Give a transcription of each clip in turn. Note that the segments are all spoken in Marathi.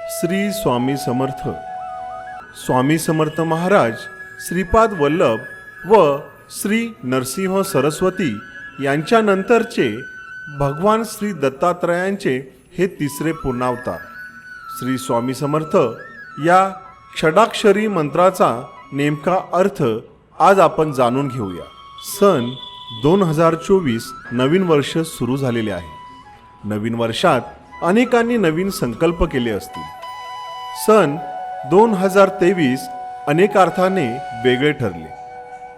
श्री स्वामी समर्थ. स्वामी समर्थ महाराज श्रीपाद वल्लभ व श्री नरसिंह सरस्वती यांच्यानंतरचे भगवान श्री दत्तात्रयांचे हे तिसरे पूर्णावतार. श्री स्वामी समर्थ या षडाक्षरी मंत्राचा नेमका अर्थ आज आपण जाणून घेऊया. सन 2024 नवीन वर्ष सुरू झालेले आहे. नवीन वर्षात अनेकांनी नवीन संकल्प केले असतील. सन 2023 अनेक अर्थाने वेगळे ठरले.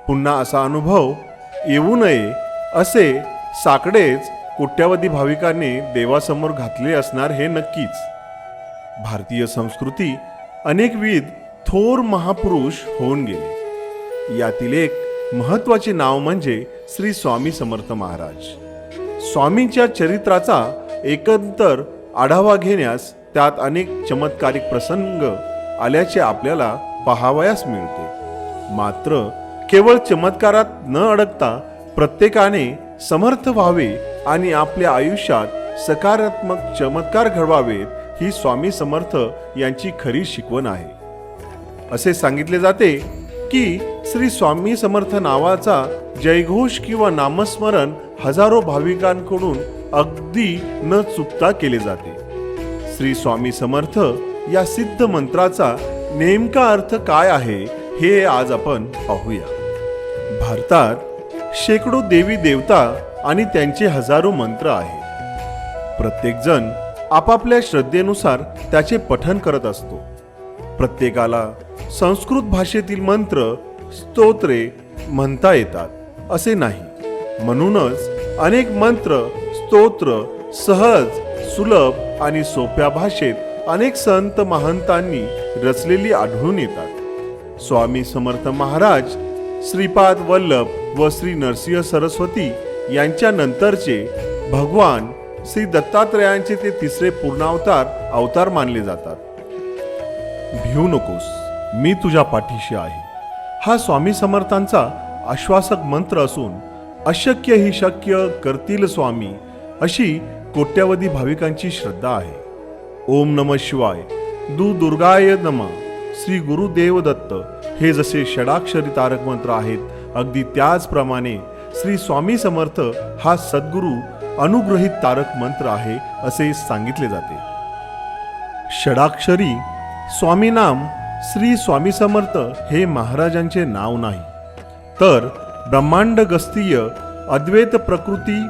पुन्हा असा अनुभव येऊ नये असे साकडेच कोट्यावधी भाविकांनी देवासमोर घातले असणार हे नक्कीच. भारतीय संस्कृती अनेकविध थोर महापुरुष होऊन गेले. यातील एक महत्त्वाचे नाव म्हणजे श्री स्वामी समर्थ महाराज. स्वामींच्या चरित्राचा एकंदर आढावा घेण्यास त्यात अनेक चमत्कारिक प्रसंग आल्याचे आपल्याला पाहावयास मिळते. मात्र केवळ चमत्कारात न अडकता प्रत्येकाने समर्थ व्हावे आणि आपल्या आयुष्यात सकारात्मक चमत्कार घडवावेत ही स्वामी समर्थ यांची खरी शिकवण आहे. असे सांगितले जाते की श्री स्वामी समर्थ नावाचा जयघोष किंवा नामस्मरण हजारो भाविकांकडून अगदी न चुकता केले जाते. श्री स्वामी समर्थ या सिद्ध मंत्राचा नेमका अर्थ काय आहे हे आज आपण पाहूया. भारतात शेकडो देवी देवता आणि त्यांचे हजारो मंत्र आहेत. प्रत्येक जण आपापल्या श्रद्धेनुसार त्याचे पठण करत असतो. प्रत्येकाला संस्कृत भाषेतील मंत्र स्तोत्रे म्हणता येतात असे नाही. म्हणूनच अनेक मंत्र स्तोत्र सहज सुलभ आणि सोप्या भाषेत अनेक संत महंतांनी रचलेली आढळून येतात. स्वामी समर्थ महाराज श्रीपाद वल्लभ व श्री नरसिंह सरस्वती यांच्या नंतरचे भगवान श्री दत्तात्रयांचे ते तिसरे अवतार मानले जातात. भिवू नकोस, मी तुझ्या पाठीशी आहे हा स्वामी समर्थांचा आश्वासक मंत्र असून अशक्य ही शक्य करतील स्वामी अशी कोट्यावधी भाविकांची श्रद्धा आहे. ओम नमः शिवाय, दुर्गाय नमः, श्री गुरुदेव दत्त हे जसे षडाक्षरी तारक मंत्र आहेत, अगदी त्याचप्रमाणे श्री स्वामी समर्थ हा सद्गुरु अनुग्रहित तारक मंत्र आहे असे सांगितले जाते. षडाक्षरी स्वामी नाम श्री स्वामी समर्थ हे महाराजांचे नाव नाही, तर ब्रह्मांड गस्तीय अद्वैत प्रकृती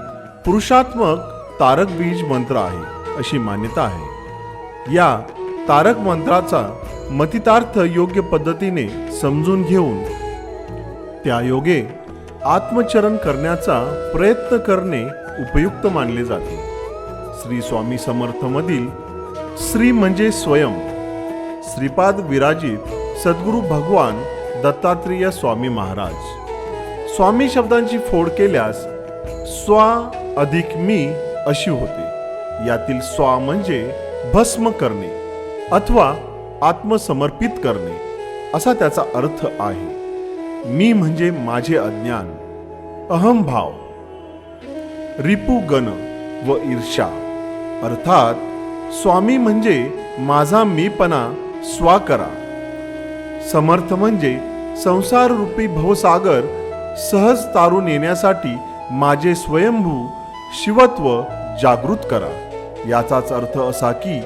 पुरुषात्मक तारक बीज मंत्र आहे अशी मान्यता आहे. या तारक मंत्राचा मतितार्थ योग्य पद्धतीने समजून घेऊन त्या योगे आत्मचरण करण्याचा प्रयत्न करणे उपयुक्त मानले जाते. श्री स्वामी समर्थ मधील श्री म्हणजे स्वयं श्रीपाद विराजित सद्गुरु भगवान दत्तात्रेय स्वामी महाराज. स्वामी शब्दांची फोड केल्यास स्वा अधिक मी अशी होते. यातील स्वा म्हणजे भस्म करणे अथवा आत्मसमर्पित करणे असा त्याचा अर्थ आहे. मी म्हणजे माझे अज्ञान, अहंभाव, रिपुगण व ईर्ष्या. अर्थात स्वामी म्हणजे माझा मीपणा स्वा करा. समर्थ म्हणजे संसार रूपी भवसागर सहज तारून येण्यासाठी माझे स्वयंभू शिवत्व जागृत करा. याचाच अर्थ असा की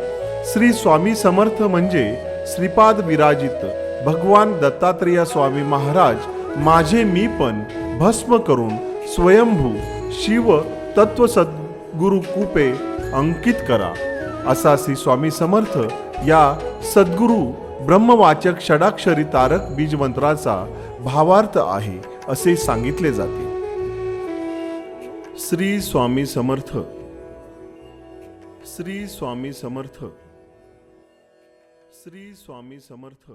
श्री स्वामी समर्थ म्हणजे श्रीपाद विराजित भगवान दत्तात्रेय स्वामी महाराज माझे मीपण भस्म करून स्वयंभू शिव तत्व सद्गुरु कुपे अंकित करा असा श्री स्वामी समर्थ या सद्गुरु ब्रह्मवाचक षडाक्षरी तारक बीज मंत्राचा भावार्थ आहे असे सांगितले जाते. श्री स्वामी समर्थ. श्री स्वामी समर्थ. श्री स्वामी समर्थ.